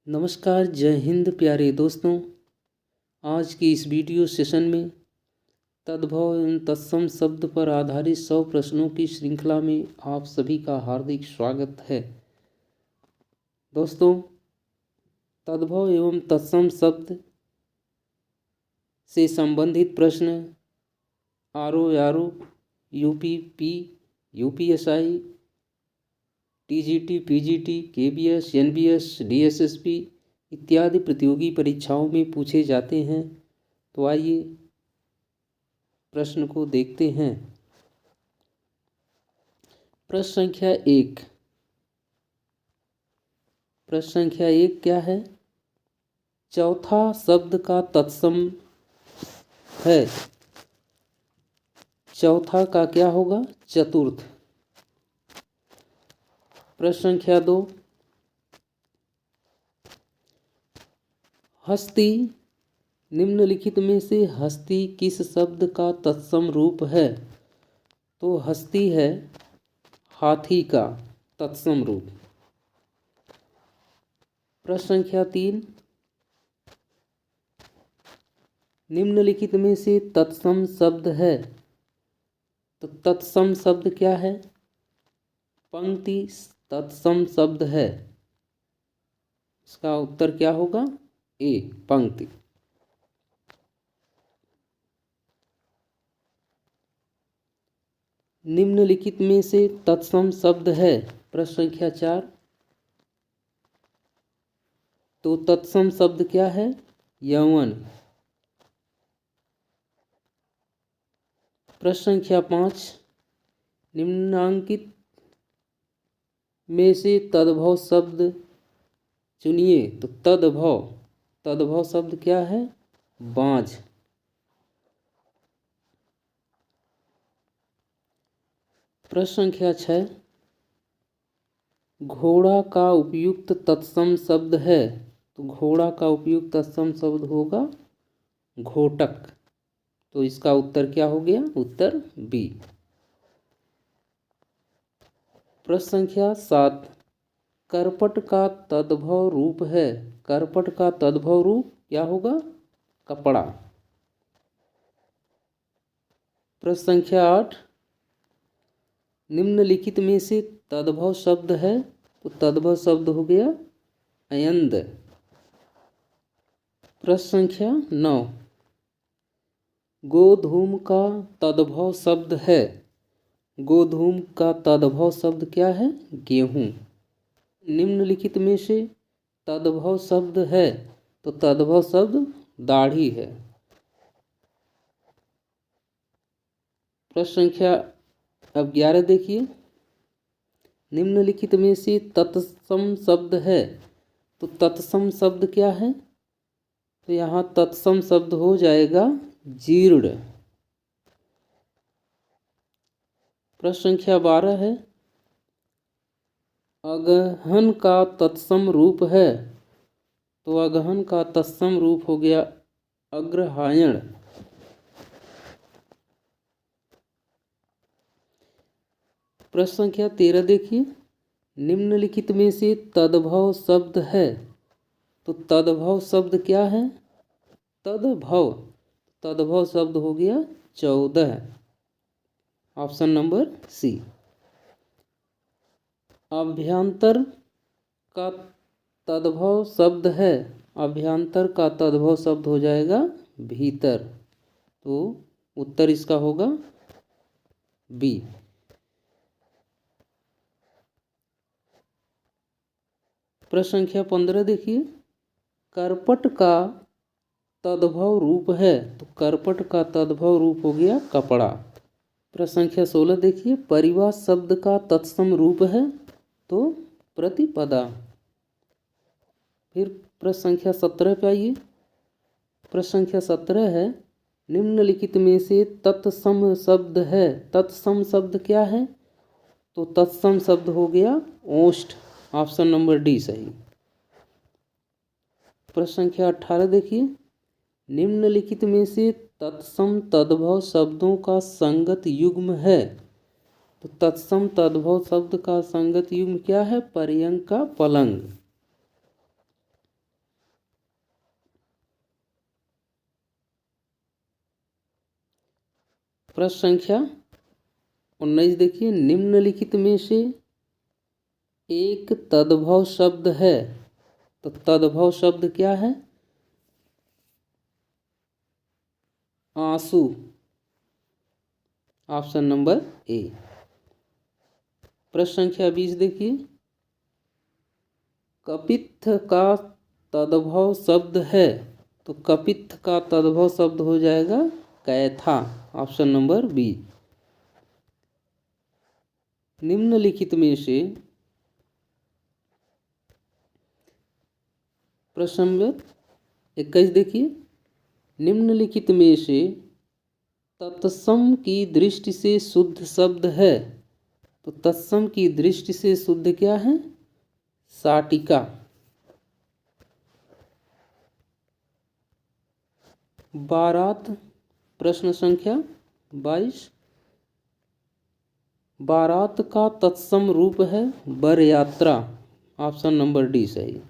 नमस्कार, जय हिंद प्यारे दोस्तों। आज की इस वीडियो सेशन में तद्भव एवं तत्सम शब्द पर आधारित 100 प्रश्नों की श्रृंखला में आप सभी का हार्दिक स्वागत है। दोस्तों, तद्भव एवं तत्सम शब्द से संबंधित प्रश्न RO, UP, UPSI, TGT, PGT, KBS, NBS, DSSP इत्यादि प्रतियोगी परीक्षाओं में पूछे जाते हैं। तो आइए प्रश्न को देखते हैं। प्रश्न संख्या 1। प्रश्न संख्या 1 क्या है? चौथा शब्द का तत्सम है। चौथा का क्या होगा? चतुर्थ। प्रश्न संख्या 2। हस्ती निम्नलिखित में से हस्ती किस शब्द का तत्सम रूप है? तो हस्ती है हाथी का तत्सम रूप। प्रश्न संख्या 3। निम्नलिखित में से तत्सम शब्द है। तो तत्सम शब्द क्या है? पंक्ति तत्सम शब्द है। इसका उत्तर क्या होगा? ए, पंक्ति। निम्नलिखित में से तत्सम शब्द है। प्रश्न संख्या 4। तो तत्सम शब्द क्या है? यौवन। प्रश्न संख्या 5। निम्नांकित में से तद्भव शब्द चुनिए। तो तद्भव शब्द क्या है? बाँझ। प्रश्न संख्या 6। घोड़ा का उपयुक्त तत्सम शब्द है। तो घोड़ा का उपयुक्त तत्सम शब्द होगा घोटक। तो इसका उत्तर क्या हो गया? उत्तर बी। प्रश्न संख्या 7। करपट का तद्भव रूप है। करपट का तद्भव रूप क्या होगा? कपड़ा। प्रश्न संख्या 8। निम्नलिखित में से तद्भव शब्द है। तो तद्भव शब्द हो गया अयंद। प्रश्न संख्या 9। गोधूम का तद्भव शब्द है। गोधूम का तद्भव शब्द क्या है? गेहूं। निम्नलिखित में से तद्भव शब्द है। तो तद्भव शब्द दाढ़ी है। प्रश्न संख्या अब 11 देखिए। निम्नलिखित में से तत्सम शब्द है। तो तत्सम शब्द क्या है? तो यहाँ तत्सम शब्द हो जाएगा जीर्ण। प्रश्न संख्या 12 है। अगहन का तत्सम रूप है। तो अगहन का तत्सम रूप हो गया अग्रहायण। प्रश्न संख्या 13 देखिए। निम्नलिखित में से तद्भव शब्द है। तो तद्भव शब्द क्या है? तद्भव शब्द हो गया 14। ऑप्शन नंबर सी। अभ्यंतर का तद्भव शब्द है। अभ्यंतर का तद्भव शब्द हो जाएगा भीतर। तो उत्तर इसका होगा बी। प्रश्न संख्या 15 देखिए। करपट का तद्भव रूप है। तो करपट का तद्भव रूप हो गया कपड़ा। प्रश्न संख्या 16 देखिए। परिवार शब्द का तत्सम रूप है। तो प्रतिपदा। फिर प्रश्न संख्या 17 पे आइए। प्रश्न संख्या 17 है। निम्नलिखित में से तत्सम शब्द है। तत्सम शब्द क्या है? तो तत्सम शब्द हो गया ओष्ठ। ऑप्शन नंबर डी सही। प्रश्न संख्या 18 देखिए। निम्नलिखित में से तत्सम तद्भव शब्दों का संगत युग्म है। तो तत्सम तद्भव शब्द का संगत युग्म क्या है? पर्यंक का पलंग। प्रश्न संख्या 19 देखिए, निम्नलिखित में से एक तद्भव शब्द है। तो तद्भव शब्द क्या है? आंसू। Option number A. प्रश्न संख्या 20 देखिए, कपित्थ का तद्भव शब्द है। तो कपित्थ का तद्भव शब्द हो जाएगा कैथा। Option number B. निम्नलिखित में से प्रश्न नंबर 21 देखिए, निम्नलिखित में से तत्सम की दृष्टि से शुद्ध शब्द है। तो तत्सम की दृष्टि से शुद्ध क्या है? साटिका। बारात। प्रश्न संख्या 22, बारात का तत्सम रूप है बर यात्रा। ऑप्शन नंबर डी सही।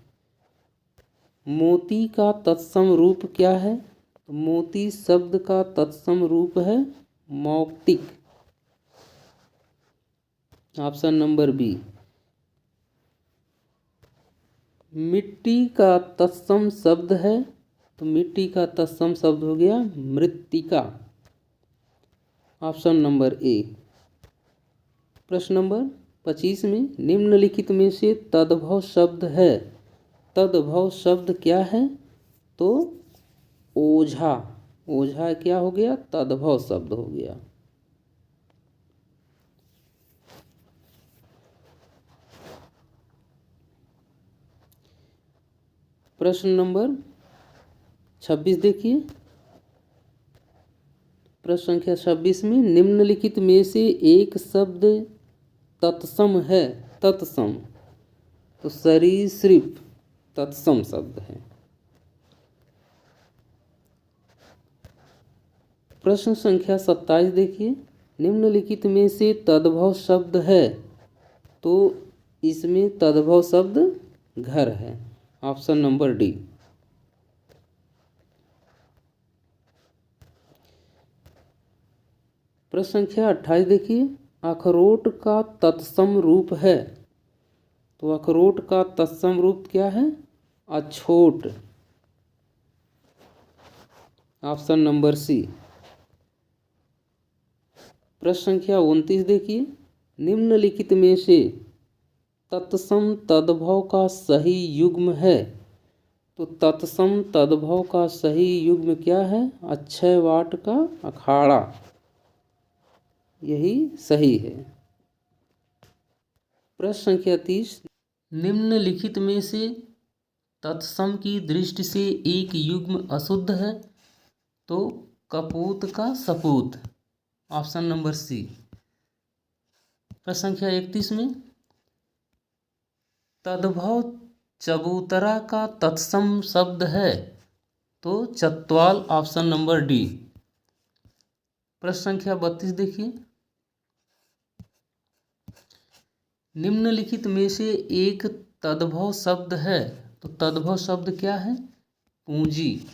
मोती का तत्सम रूप क्या है? तो मोती शब्द का तत्सम रूप है मौक्तिक। Option number B. मिट्टी का तत्सम शब्द है। तो मिट्टी का तत्सम शब्द हो गया मृत्तिका। Option number A. प्रश्न नंबर 25 में, निम्नलिखित में से तद्भव शब्द है। तद्भव शब्द क्या है? तो ओझा। ओझा क्या हो गया? तद्भव शब्द हो गया। प्रश्न नंबर 26 देखिए, प्रश्न संख्या 26 में, निम्नलिखित में से एक शब्द तत्सम है। तत्सम। तो सरीसृप तत्सम शब्द है। प्रश्न संख्या 27 देखिए, निम्नलिखित में से तद्भव शब्द है। तो इसमें तद्भव शब्द घर है। Option number D. प्रश्न संख्या 28 देखिए, अखरोट का तत्सम रूप है। तो अखरोट का तत्सम रूप क्या है? अछोट। Option number C. प्रश्न संख्या 29 देखिए, निम्नलिखित में से तत्सम तद्भव का सही युग्म है। तो तत्सम तद्भव का सही युग्म क्या है? अक्षय वाट का अखाड़ा। यही सही है। प्रश्न संख्या 30, निम्नलिखित में से तत्सम की दृष्टि से एक युग्म अशुद्ध है। तो कपूत का सपूत। Option number C. प्रश्न संख्या 31 में, तद्भव चबूतरा का तत्सम शब्द है। तो चत्वाल। Option number D. प्रश्न संख्या 32 देखिए, निम्नलिखित में से एक तद्भव शब्द है। तो तद्भव शब्द क्या है? पूंजी।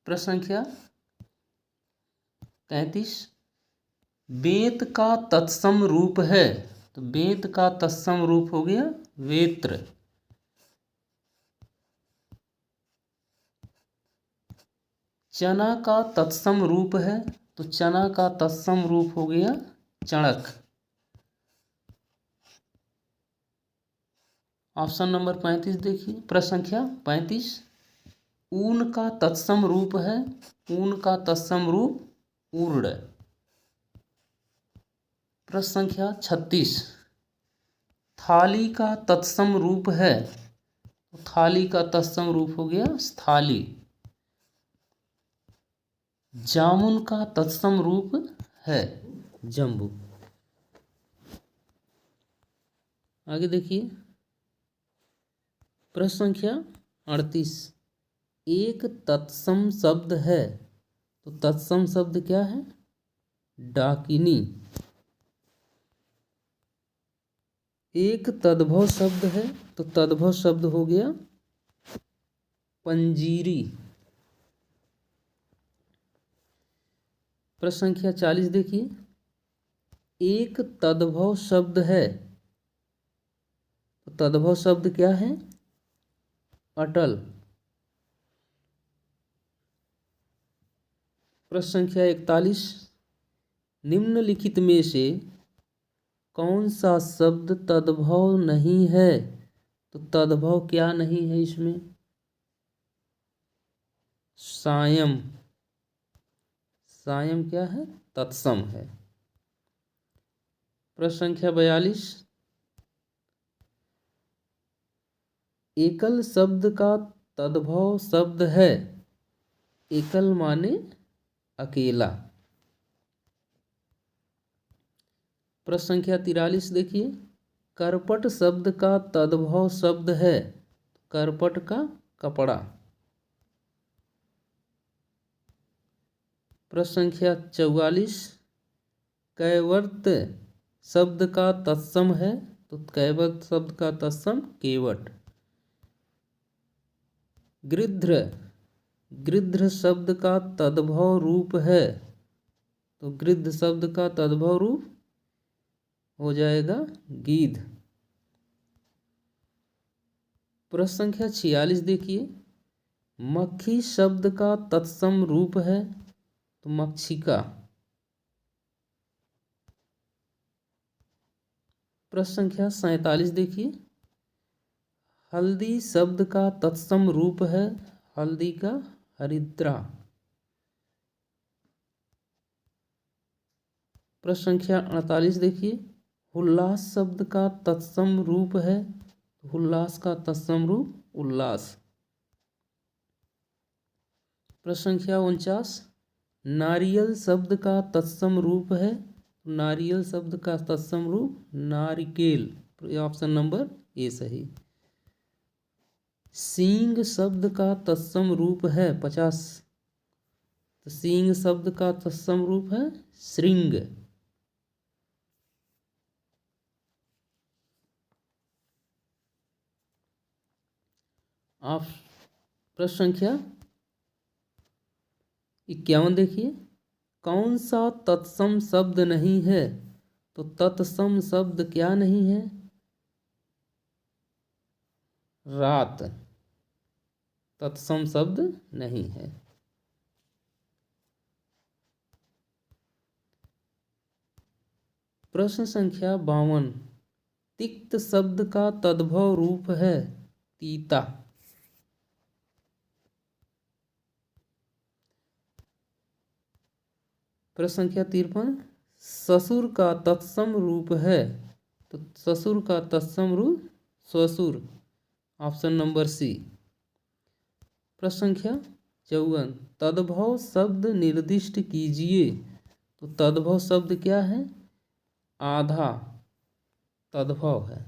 प्रश्न संख्या 33, बेंत का तत्सम रूप है। तो बेंत का तत्सम रूप हो गया वेत्र। चना का तत्सम रूप है। तो चना का तत्सम रूप हो गया चणक। ऑप्शन नंबर 35 देखिए। प्रश्न संख्या 35, ऊन का तत्सम रूप है। ऊन का तत्सम रूप ऊर्ड। प्रश्न संख्या 36, थाली का तत्सम रूप है। तो थाली का तत्सम रूप हो गया स्थाली। जामुन का तत्सम रूप है जम्बू। आगे देखिए, प्रश्न संख्या 38, एक तत्सम शब्द है। तो तत्सम शब्द क्या है? डाकिनी। एक तद्भव शब्द है। तो तद्भव शब्द हो गया पंजीरी। प्रश्न संख्या 40 देखिए, एक तद्भव शब्द है, तो तद्भव शब्द क्या है? अटल। प्रश्न संख्या 41, निम्नलिखित में से कौन सा शब्द तद्भव नहीं है? तो तद्भव क्या नहीं है इसमें? सायं। सायं क्या है? तत्सम है। प्रश्न संख्या 42, एकल शब्द का तद्भव शब्द है। एकल माने अकेला। प्रश्न संख्या 43 देखिए, करपट शब्द का तद्भव शब्द है। करपट का कपड़ा। प्रश्न संख्या 44, कैवर्त शब्द का तत्सम है। तो कैवर्त शब्द का तत्सम केवट। गृध्र, गृध्र शब्द का तद्भव रूप है। तो गृध्र शब्द का तद्भव रूप हो जाएगा गीध। प्रश्न संख्या 46 देखिए, मक्खी शब्द का तत्सम रूप है। तो मक्षिका। प्रश्न संख्या 47 देखिए, हल्दी शब्द का तत्सम रूप है। हल्दी का हरिद्रा। प्रश्न संख्या 48 देखिए, उल्लास शब्द का तत्सम रूप है। उल्लास का तत्सम रूप उल्लास। प्रश्न संख्या 49, नारियल शब्द का तत्सम रूप है। नारियल शब्द का तत्सम रूप नारिकेल। ऑप्शन नंबर ए सही। सींग शब्द का तत्सम रूप है 50। तो सींग शब्द का तत्सम रूप है श्रृंग। आप प्रश्न संख्या 51 देखिए, कौन सा तत्सम शब्द नहीं है? तो तत्सम शब्द क्या नहीं है? रात तत्सम शब्द नहीं है। प्रश्न संख्या 52, तिक्त शब्द का तद्भव रूप है तीता। प्रश्न संख्या 53, ससुर का तत्सम रूप है। तो ससुर का तत्सम रूप ससुर। Option number C. प्रश्न संख्या 54, तद्भव शब्द निर्दिष्ट कीजिए। तो तद्भव शब्द क्या है? आधा तद्भव है।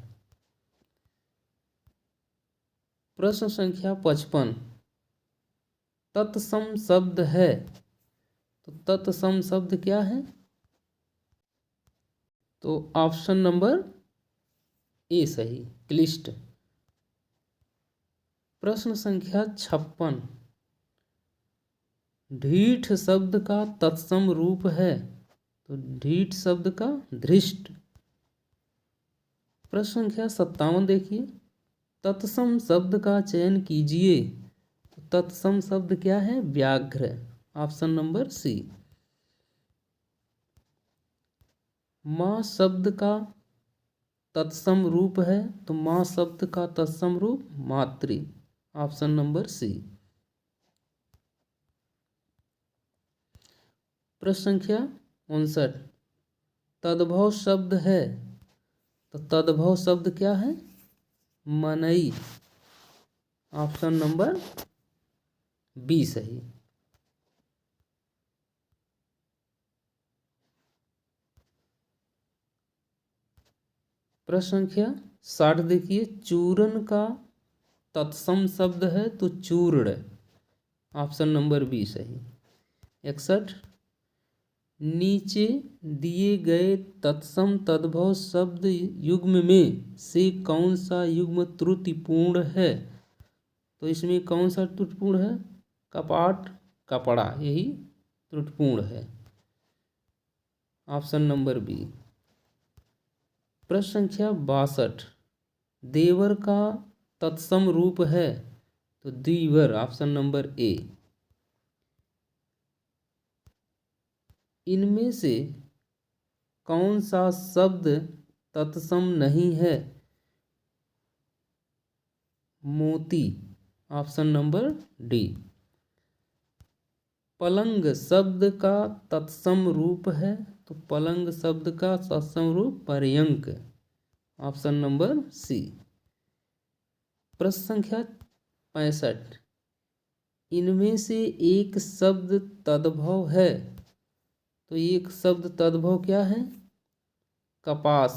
प्रश्न संख्या 55, तत्सम शब्द है। तो तत्सम शब्द क्या है? तो ऑप्शन नंबर ए सही, क्लिष्ट। प्रश्न संख्या 56, ढीठ शब्द का तत्सम रूप है। तो ढीठ शब्द का धृष्ट। प्रश्न संख्या 57 देखिए, तत्सम शब्द का चयन कीजिए। तो तत्सम शब्द क्या है? व्याघ्र। Option number C. माँ शब्द का तत्सम रूप है। तो माँ शब्द का तत्सम रूप मातृ। Option number C. प्रश्न संख्या 59, तद्भव शब्द है। तो तद्भव शब्द क्या है? मनई। ऑप्शन नंबर बी सही। प्रश्न संख्या 60 देखिए, चूर्ण का तत्सम शब्द है। तो चूर्ण। ऑप्शन नंबर बी सही। 61, नीचे दिए गए तत्सम तद्भव शब्द युग्म में से कौन सा युग्म त्रुटिपूर्ण है? तो इसमें कौन सा त्रुटिपूर्ण है? कपाट कपड़ा, यही त्रुटिपूर्ण है। Option number B. प्रश्न संख्या 62, देवर का तत्सम रूप है तो द्विवर, ऑप्शन नंबर ए। इनमें से कौन सा शब्द तत्सम नहीं है? मोती, ऑप्शन नंबर डी। पलंग शब्द का तत्सम रूप है तो पलंग शब्द का तत्सम रूप पर्यंक, ऑप्शन नंबर सी। प्रश्न संख्या 65, इनमें से एक शब्द तद्भव है तो एक शब्द तद्भव क्या है? कपास,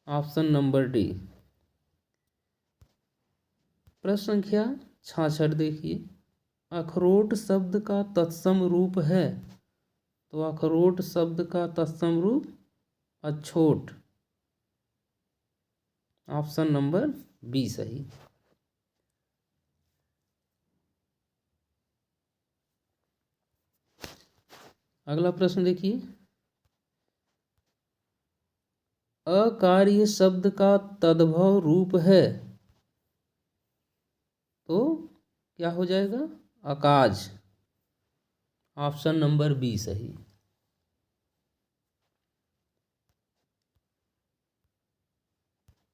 ऑप्शन नंबर डी। प्रश्न संख्या 66 देखिए, अखरोट शब्द का तत्सम रूप है तो अखरोट शब्द का तत्सम रूप अछोट, ऑप्शन नंबर बी सही। अगला प्रश्न देखिए, अकार्य शब्द का तद्भव रूप है तो क्या हो जाएगा? अकाज, ऑप्शन नंबर बी सही।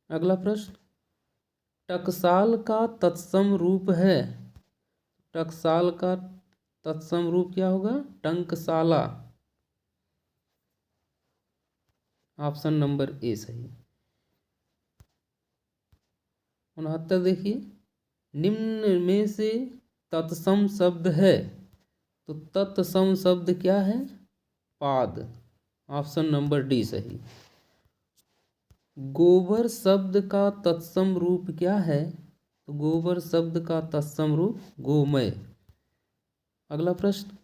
अगला प्रश्न, टकसाल का तत्सम रूप है, टकसाल का तत्सम रूप क्या होगा? टंकसाला, ऑप्शन नंबर ए सही। 69 देखिए, निम्न में से तत्सम शब्द है तो तत्सम शब्द क्या है? पाद, ऑप्शन नंबर डी सही। गोबर शब्द का तत्सम रूप क्या है तो गोबर शब्द का तत्सम रूप गोमय। अगला प्रश्न,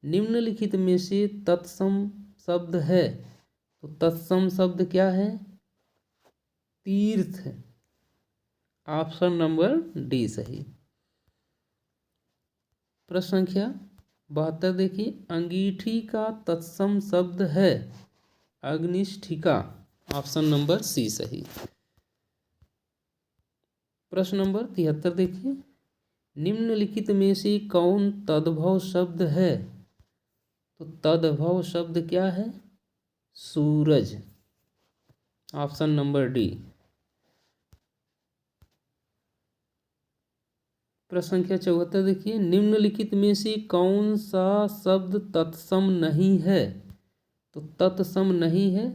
निम्नलिखित में से तत्सम शब्द है तो तत्सम शब्द क्या है? तीर्थ, ऑप्शन नंबर डी सही। प्रश्न संख्या 72 देखिए, अंगीठी का तत्सम शब्द है अग्निष्ठिका, ऑप्शन नंबर सी सही। प्रश्न नंबर 73 देखिए, निम्नलिखित में से कौन तद्भव शब्द है तो तद्भव शब्द क्या है? सूरज, ऑप्शन नंबर डी। प्रश्न संख्या 74 देखिए, निम्नलिखित में से कौन सा शब्द तत्सम नहीं है तो तत्सम नहीं है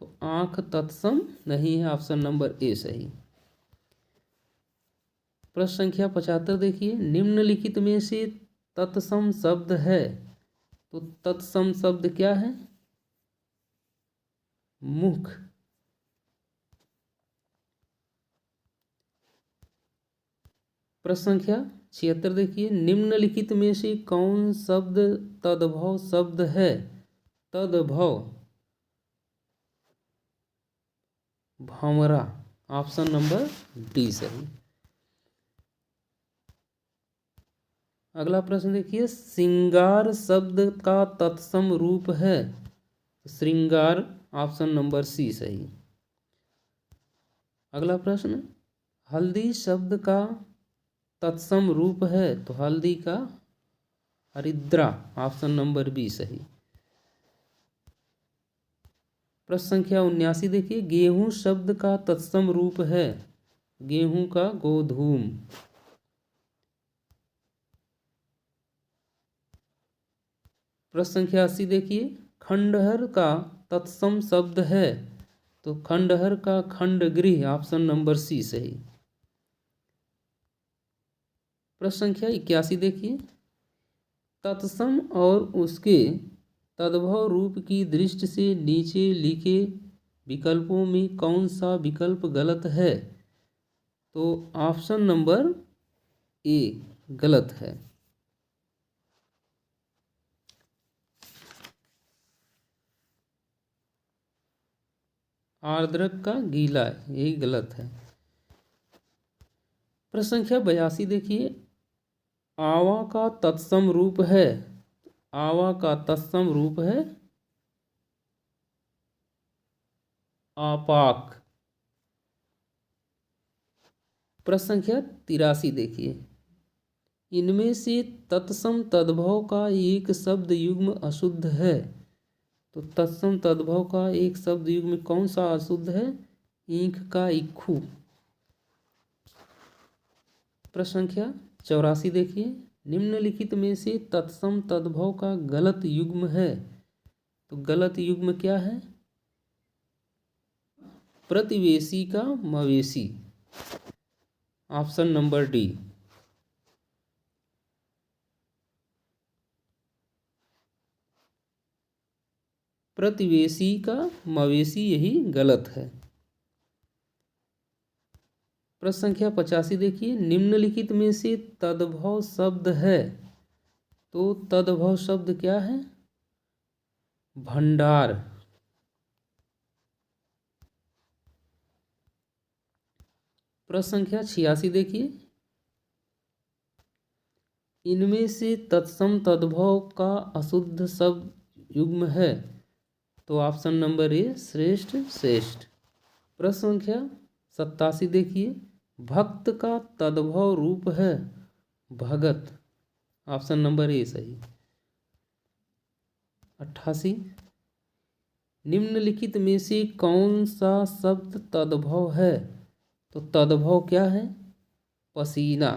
तो आंख तत्सम नहीं है, ऑप्शन नंबर ए सही। प्रश्न संख्या 75 देखिए, निम्नलिखित में से तत्सम शब्द है तो तत्सम शब्द क्या है? मुख, प्रश्न संख्या 76 देखिए, निम्नलिखित में से कौन शब्द तद्भव शब्द है? तद्भव, भंवरा, ऑप्शन नंबर डी सही। अगला प्रश्न देखिए, श्रृंगार शब्द का तत्सम रूप है तो श्रृंगार, ऑप्शन नंबर सी सही। अगला प्रश्न, हल्दी शब्द का तत्सम रूप है तो हल्दी का हरिद्रा, ऑप्शन नंबर बी सही। प्रश्न संख्या 79 देखिए, गेहूं शब्द का तत्सम रूप है गेहूं का गोधूम। प्रश्न संख्या 80 देखिए, खंडहर का तत्सम शब्द है तो खंडहर का खंडगृह, ऑप्शन नंबर सी सही। प्रश्न संख्या 81 देखिए, तत्सम और उसके तद्भव रूप की दृष्टि से नीचे लिखे विकल्पों में कौन सा विकल्प गलत है तो ऑप्शन नंबर ए गलत है। आर्द्रक का गीला, यही गलत है। प्रश्न संख्या 82 देखिए, आवा का तत्सम रूप है आवा का तत्सम रूप है आपाक। प्रश्न संख्या 83 देखिए, इनमें से तत्सम तद्भव का एक शब्द युग्म अशुद्ध है, तो तत्सम तद्भव का एक शब्द युग्म कौन सा अशुद्ध है? ईंख का इक्खू। प्रश्न संख्या 84 देखिए, निम्नलिखित में से तत्सम तद्भव का गलत युग्म है, तो गलत युग्म क्या है? प्रतिवेशी का मवेशी। Option number D. प्रतिवेशी का मवेशी, यही गलत है। प्रश्न संख्या 85 देखिए, निम्नलिखित में से तद्भव शब्द है, तो तद्भव शब्द क्या है? भंडार। प्रश्न संख्या 86 देखिए, इनमें से तत्सम तद्भव का अशुद्ध शब्द युग्म है, तो ऑप्शन नंबर ए श्रेष्ठ श्रेष्ठ। प्रश्न संख्या 87 देखिए, भक्त का तद्भव रूप है भगत। ऑप्शन नंबर ए सही। 88, निम्नलिखित में से कौन सा शब्द तद्भव है, तो तद्भव क्या है? पसीना।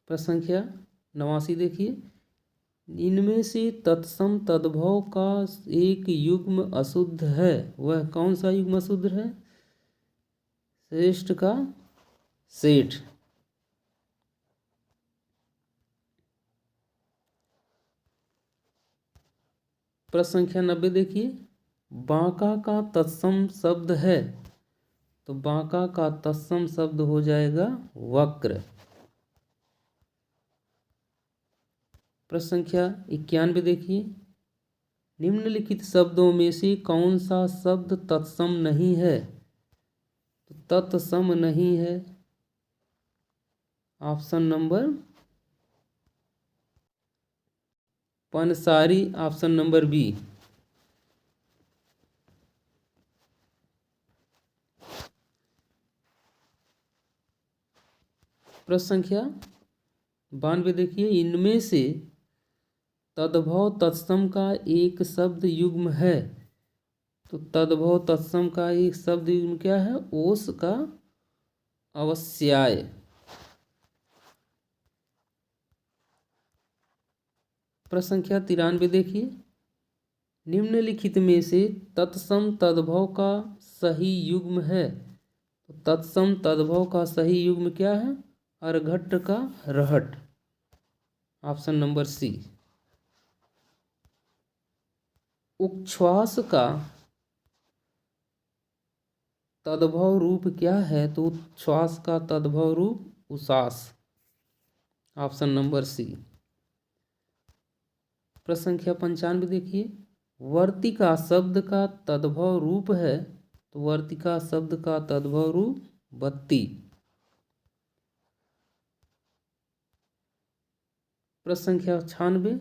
प्रश्न संख्या 89 देखिए, इनमें से तत्सम तद्भव का एक युग्म अशुद्ध है, वह कौन सा युग्म अशुद्ध है? श्रेष्ठ का सेठ। प्रश्न संख्या 90 देखिए, बांका का तत्सम शब्द है, तो बांका का तत्सम शब्द हो जाएगा वक्र। प्रश्न संख्या 91 देखिए, निम्नलिखित शब्दों में से कौन सा शब्द तत्सम नहीं है, तो तत्सम नहीं है। ऑप्शन नंबर पंसारी, ऑप्शन नंबर बी। प्रश्न संख्या 92 देखिए, इनमें से तद्भव तत्सम का एक शब्द युग्म है, तो तद्भव तत्सम का एक शब्द युग्म क्या है? ओस का अवस्याय। प्रश्न संख्या 93 देखिए, निम्नलिखित में से तत्सम तद्भव का सही युग्म है, तो तत्सम तद्भव का सही युग्म क्या है? अर्घट का रहट। ऑप्शन नंबर सी। उच्छ्वास का तद्भव रूप क्या है, तो उच्छ्वास का तद्भव रूप उसास। Option number C. प्रश्न संख्या 95 देखिए, वर्तिका शब्द का तद्भव रूप है, तो वर्तिका शब्द का तद्भव रूप बत्ती। प्रश्न संख्या 96,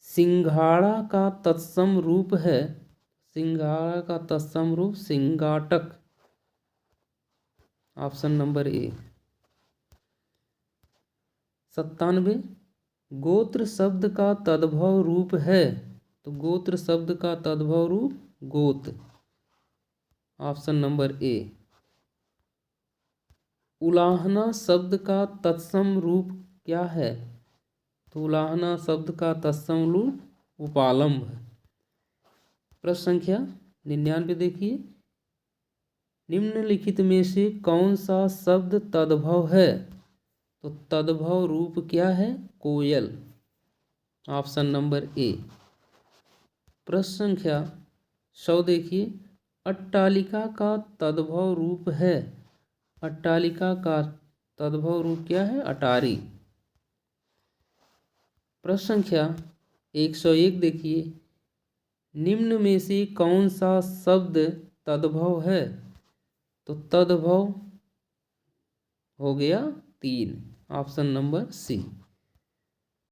सिंघाड़ा का तत्सम रूप है, सिंघाड़ा का तत्सम रूप सिंगाटक। ऑप्शन नंबर ए। 97, गोत्र शब्द का तद्भव रूप है, तो गोत्र शब्द का तद्भव रूप गोत। ऑप्शन नंबर ए। उलाहना शब्द का तत्सम रूप क्या है, तो उलाहना शब्द का तत्सम रूप उपालंब। प्रश्न संख्या 99 देखिए, निम्नलिखित में से कौन सा शब्द तद्भव है, तो तद्भव रूप क्या है? कोयल। Option number A. प्रश्न संख्या 100 देखिए, अट्टालिका का तद्भव रूप है, अट्टालिका का तद्भव रूप क्या है? अटारी। प्रश्न संख्या 101 देखिए, निम्न में से कौन सा शब्द तद्भव है, तो तद्भव हो गया 3, ऑप्शन नंबर सी।